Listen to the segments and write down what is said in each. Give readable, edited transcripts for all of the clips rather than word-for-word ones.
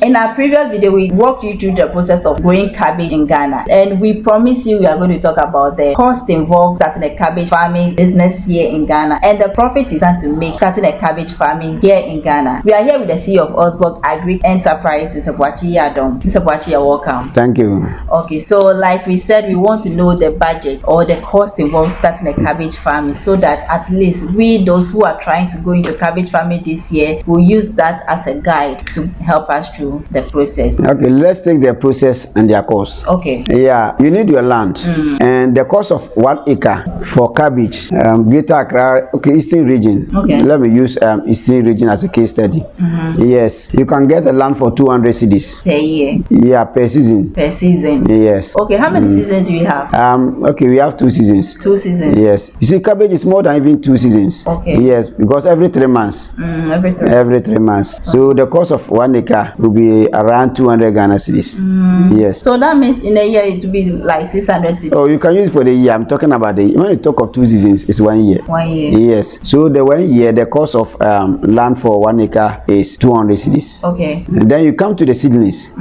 In our previous video, we walked you through the process of growing cabbage in Ghana, and we promised you we are going to talk about the cost involved starting a cabbage farming business here in Ghana and the profit you stand to make starting a cabbage farming here in Ghana. We are here with the CEO of Osborg Agri Enterprise, Mr. Boakye Adom. Mr. Boakye, you're welcome. Thank you. Okay, so like we said, we want to know the budget or the cost involved starting a cabbage farming, so that at least we, those who are trying to go into cabbage farming this year, will use that as a guide to help us through the process. Okay, let's take the process and their cost. Okay. Yeah, you need your land, and the cost of 1 acre for cabbage, Greater Accra, Eastern region. Okay. Let me use Eastern region as a case study. Yes, you can get a land for 200 cedis Per year. Yeah, per season. Per season. Yes. Okay, how many seasons do you have? Okay, we have 2 seasons. 2 seasons. Yes. You see, cabbage is more than even 2 seasons. Okay. Yes, because every 3 months. Every 3 months. Okay. So the cost of 1 acre will be around 200 Ghana cedis. Yes. So that means in a year it will be like 600 cedis. Oh, you can use it for the year. I'm talking about the when you talk of 2 seasons, it's 1 year. 1 year. Yes. So the 1 year, the cost of land for 1 acre is 200 cedis. Okay. And then you come to the seedlings.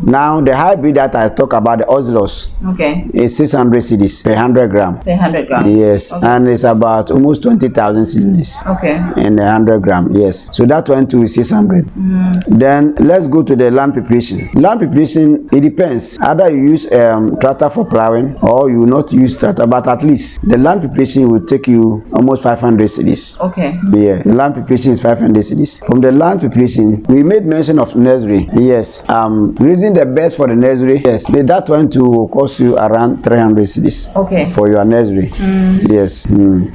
Now the hybrid that I talk about, the Oslos, okay, is 600 cedis per 100 gram. Per 100 gram. Yes. Okay. And it's about almost 20,000 seedlings. Okay. In 100 gram. Yes. So that went to 600. Then let's go to the land preparation. Land preparation, it depends. Either you use tractor for plowing or you will not use tractor, but at least the land preparation will take you almost 500 cedis. Okay. Yeah. The land preparation is 500 cedis. From the land preparation, we made mention of nursery. Yes. Raising the beds for the nursery. Yes. That one to cost you around 300 cedis. Okay. For your nursery. Yes.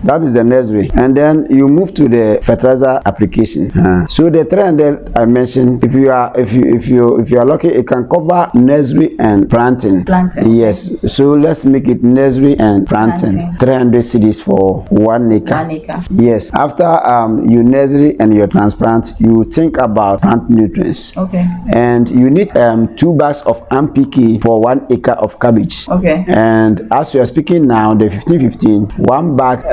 That is the nursery. And then you move to the fertilizer application. So the 300 I mentioned, if you are lucky, it can cover nursery and planting. Yes. So let's make it nursery and planting. 300 cedis for 1 acre. 1 acre. Yes. After you nursery and your transplant, you think about plant nutrients. Okay. And you need 2 bags of NPK for 1 acre of cabbage. Okay. And as we are speaking now, the 15-15, 1 bag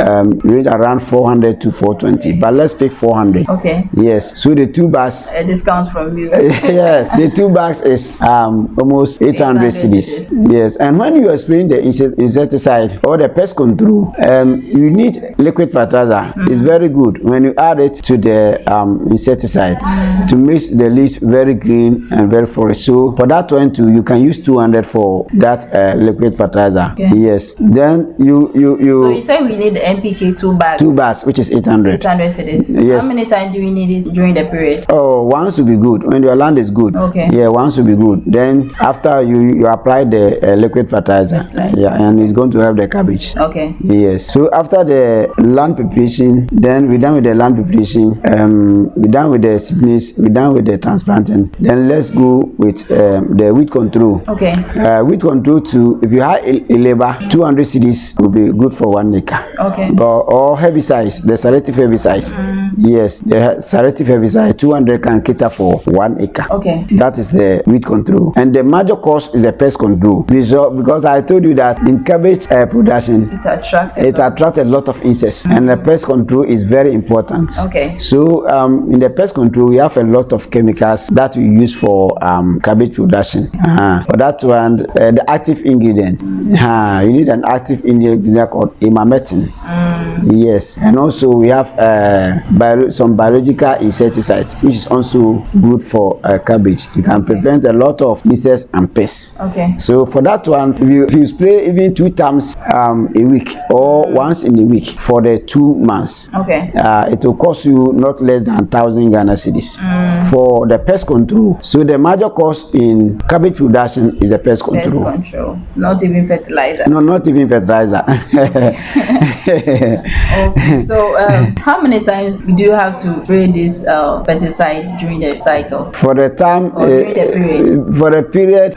range around 400 to 420. But let's pick 400. Okay. Yes. So the 2 bags. A discount from you. Yes. The 2 bags is almost 800 cedis. Yes. And when you are spraying the insecticide or the pest control, you need liquid fertilizer. It's very good when you add it to the insecticide to make the leaves very green and very fresh. So for that one too, you can use 200 for that liquid fertilizer. Okay. Yes. Then you. So you say we need the NPK 2 bags. 2 bags, which is 800. 800 cedis. Yes. How many times do we need it during the period? Oh, once will be good. When your land is good. Okay. Yeah, once will be good. Then after you apply the liquid fertilizer. Yeah, and it's going to help the cabbage. Okay. Yes. So after the land preparation, then we're done with the land preparation. We're done with the seedlings. We're done with the transplanting. Then let's go with the weed control. Okay. Weed control too. If you have a labor, 200 cedis will be good for 1 acre. Okay. But or herbicides, the selective herbicides. Yes, the selective herbicide 200 can cater for 1 acre. Okay. That is the weed control. And the major cost is the pest control. Because I told you that in cabbage production, it attracts a lot of insects, and the pest control is very important. Okay. So in the pest control, we have a lot of chemicals that we use for cabbage production. For that one, the active ingredient, you need an active ingredient called imametin. Yes. And also we have some biological insecticides, which is also good for cabbage. It can prevent a lot of insects and pests. Okay. So for that one, if you spray even 2 times a week or once in a week for the 2 months, okay, it will cost you not less than 1,000 Ghana cedis for the pest control. So the major cost in cabbage production is the pest control. Pest control, not even fertilizer. No, not even fertilizer. Okay. So how many times do you have to spray this pesticide during the cycle? For the time, during the period? For the period,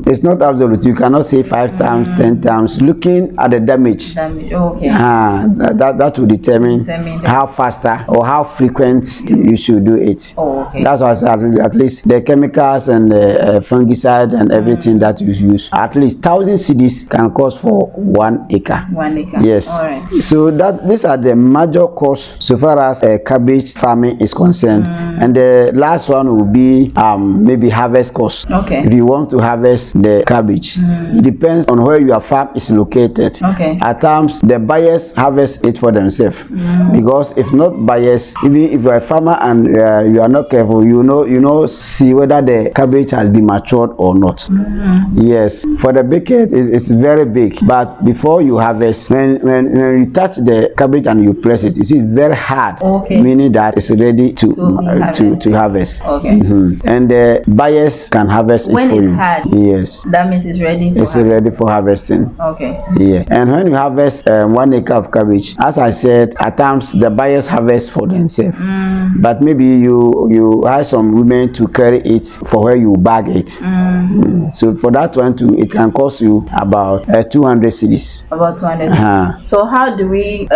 it's not absolute. You cannot say 5 times, 10 times. Looking at the damage. Okay. That will determine how faster or how frequent you should do it. Oh, okay. That's why I said at least the chemicals and the fungicide and everything that you use, at least 1,000 cedis can cost for 1 acre. 1 acre. Yes. All right. So these are the major costs so far as cabbage farming is concerned. And the last one will be maybe harvest cost. Okay. If you want to harvest the cabbage, it depends on where your farm is located. Okay. At times the buyers harvest it for themselves, because if not buyers, even if you are a farmer and you are not careful, you know see whether the cabbage has been matured or not. Yes, for the bucket it's very big, but before you harvest, when you touch the cabbage and you press it, you see it's very hard. Okay. Meaning that it's ready to harvest. Okay. And the buyers can harvest when it for it's you. hard, yes, that means it's ready for ready for harvesting. Okay. Yeah. And when you harvest 1 acre of cabbage, as I said, at times the buyers harvest for themselves, but maybe you hire some women to carry it for where you bag it. So for that one too, it can cost you about 200 cedis. About 200 cedis. So how do we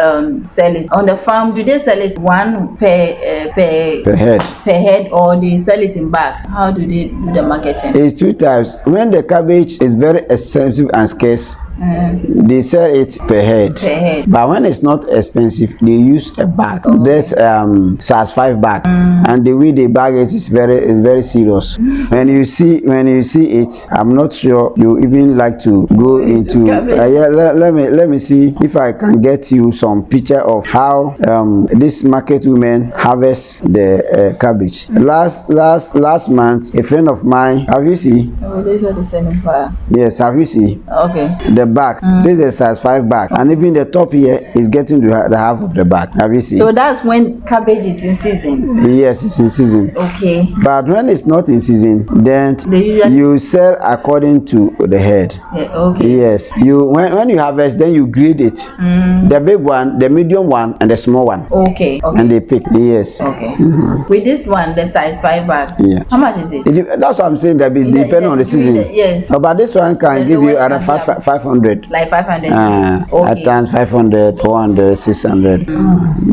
sell it on the farm? Do they sell it one per head, or they sell it in bags? How do they do the marketing? It's two types. When the cabbage is very expensive and scarce, they sell it per head. But when it's not expensive, they use a bag. That's size 5 bag, and the way they bag it is very serious. When you see it, I'm not sure you even like to go into. Let me see if I can get you some picture of how this market women harvest the cabbage. Last month, a friend of mine, have you seen? Oh, these are the selling part. Yes, have you seen? Okay. The back. This is a size 5 bag, and even the top here is getting to the half of the bag. Have you seen? So that's when cabbage is in season. Yes, it's in season. Okay. But when it's not in season, then you sell according to the head. Yeah, okay. Yes. When you harvest, then you grade it. The big one, the medium one, and the small one. Okay. And they pick. Yes. Okay. With this one, the size 5 bag. Yeah. How much is it? That's what I'm saying. That depending on the season. Yes. But this one can give you around 500. Like 500. At times 500, 400, 600.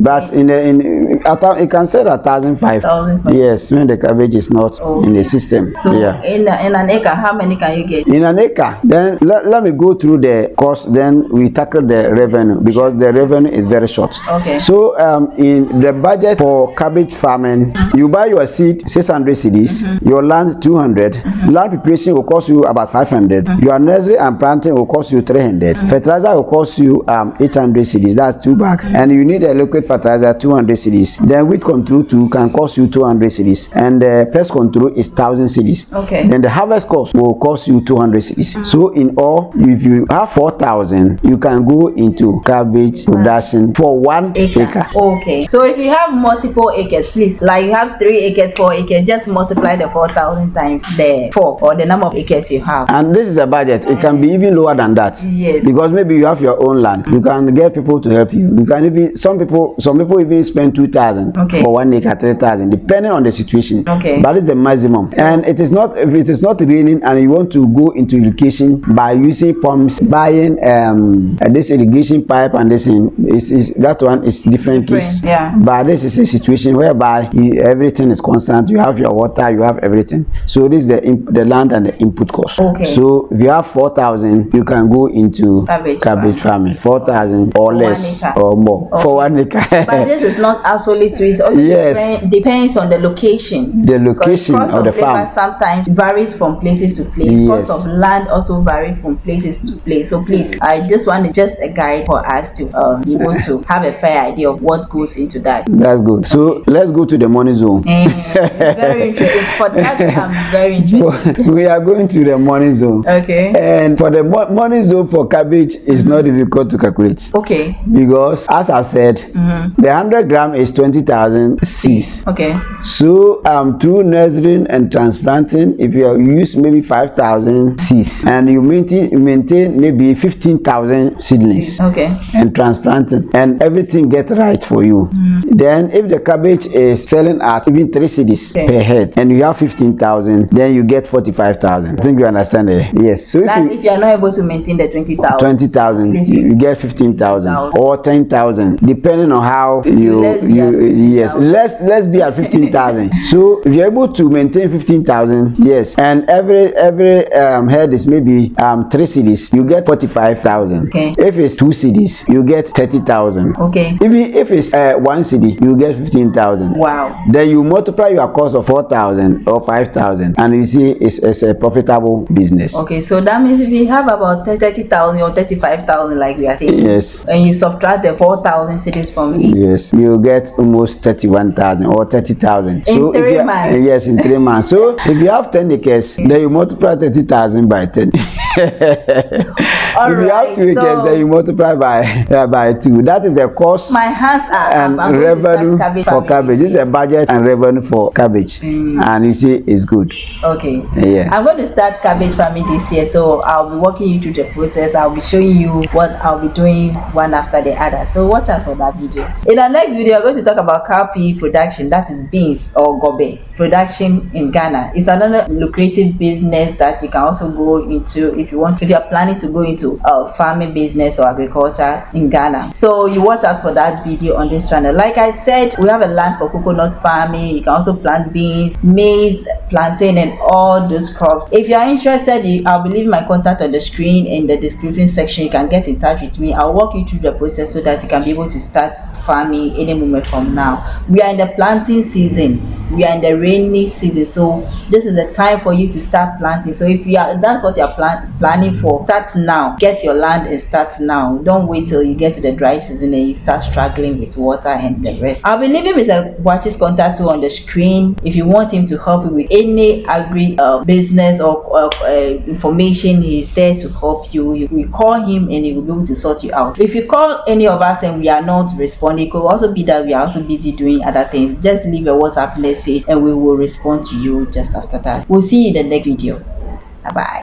But it can sell 1,500. Yes, when the cabbage is not in the system. So in an acre, how many can you get? In an acre, then let me go through the cost. Then we tackle the revenue, because the revenue is very short. Okay. So in the budget for cabbage farming, you buy your seed 600 cedis, your land 200, land preparation will cost you about 500, your nursery and planting will cost you 300, fertilizer will cost you 800 cedis, that's 2 bags, and you need a liquid fertilizer 200 cedis. Then weed control too can cost you 200 cedis, and the pest control is 1,000 cedis. Okay. Then the harvest cost will cost you 200 cedis. So in all, if you have 4,000, you can go into cabbage production for 1 acre. Okay. So if you have multiple acres, please, like you have 3 acres, 4 acres, just multiply the 4,000 times the 4, or the number of acres you have. And this is a budget. It can be even lower than that. Yes. Because maybe you have your own land. You can get people to help you. You can even some people even spend 2,000 for 1 acre, 3,000, depending on the situation. Okay. But it's the maximum. And if it is not raining and you want to go into irrigation by using pumps, buying this irrigation pipe and this thing, that one is different case. Yeah. But this is a situation whereby everything is constant. You have your water, you have everything. So this is the land and the input cost. Okay. So if you have 4,000, you can go into cabbage farming. 4,000 or less or more for 1 acre. But this is not absolutely true. It also depends on the location. The location of the farm sometimes varies from places to place. Yes. Cost of land also varies from places to place. So please, this one is just a guide for us to be able to have a fair idea of what goes into that. That's good. So let's go to the money zone. Very interesting. For that, I'm very interested. We are going to the money zone. Okay. And for the money zone for cabbage is not difficult to calculate. Okay. Because as I said, the 100 gram is 20,000 seeds. Okay. So through nurturing and transplanting, if you use maybe 5,000 seeds and you maintain maybe 15,000 seedlings. Okay. And transplanting, and everything gets right for you. Then if the cabbage is selling at even 3 cedis per head and you have 15,000, then you get 45,000. I think you understand it. Yes. So if you are not able to maintain within the 20,000. 20,000. You get 15,000 or 10,000, depending on how yes. Let's be at 15,000. So if you're able to maintain 15,000, yes, and every head is maybe 3 CDs, you get 45,000. Okay. If it's 2 CDs, you get 30,000. Okay. If it's 1 CD, you get 15,000. Wow. Then you multiply your cost of 4,000 or 5,000, and you see it's a profitable business. Okay, so that means if you have about 30,000 or 35,000, like we are saying, yes, and you subtract the 4,000 cities from it, yes, you get almost 31,000 or 30,000 in 3 months. Yes, in 3 months. So if you have 10 acres, then you multiply 30,000 by 10. If you have 2 acres, then you multiply by 2. That is the cost. My hands are and revenue for cabbage. This is a budget and revenue for cabbage, and you see it's good. Okay. Yeah. I'm going to start cabbage farming this year, so I'll be walking you through the process. I'll be showing you what I'll be doing one after the other. So watch out for that video. In our next video, we're going to talk about cowpea production, that is beans or gobe production in Ghana. It's another lucrative business that you can also go into if you are planning to go into farming business or agriculture in Ghana. So you watch out for that video on this channel. Like I said, we have a land for coconut farming. You can also plant beans, maize, plantain, and all those crops. If you are interested, I'll be leaving my contact on the screen in the description section. You can get in touch with me. I'll walk you through the process so that you can be able to start farming any moment from now. We are in the planting season. We are in the rainy season, so this is a time for you to start planting. So if that's what you're planning for, start now. Get your land and start now. Don't wait till you get to the dry season and you start struggling with water and the rest. I'll be leaving Mr. Boakye's contact on the screen if you want him to help you with any agri business or information. He's there to help you. You will call him and he will be able to sort you out. If you call any of us and we are not responding, it could also be that we are also busy doing other things. Just leave a WhatsApp message and we will respond to you just after that. We'll see you in the next video. Bye bye.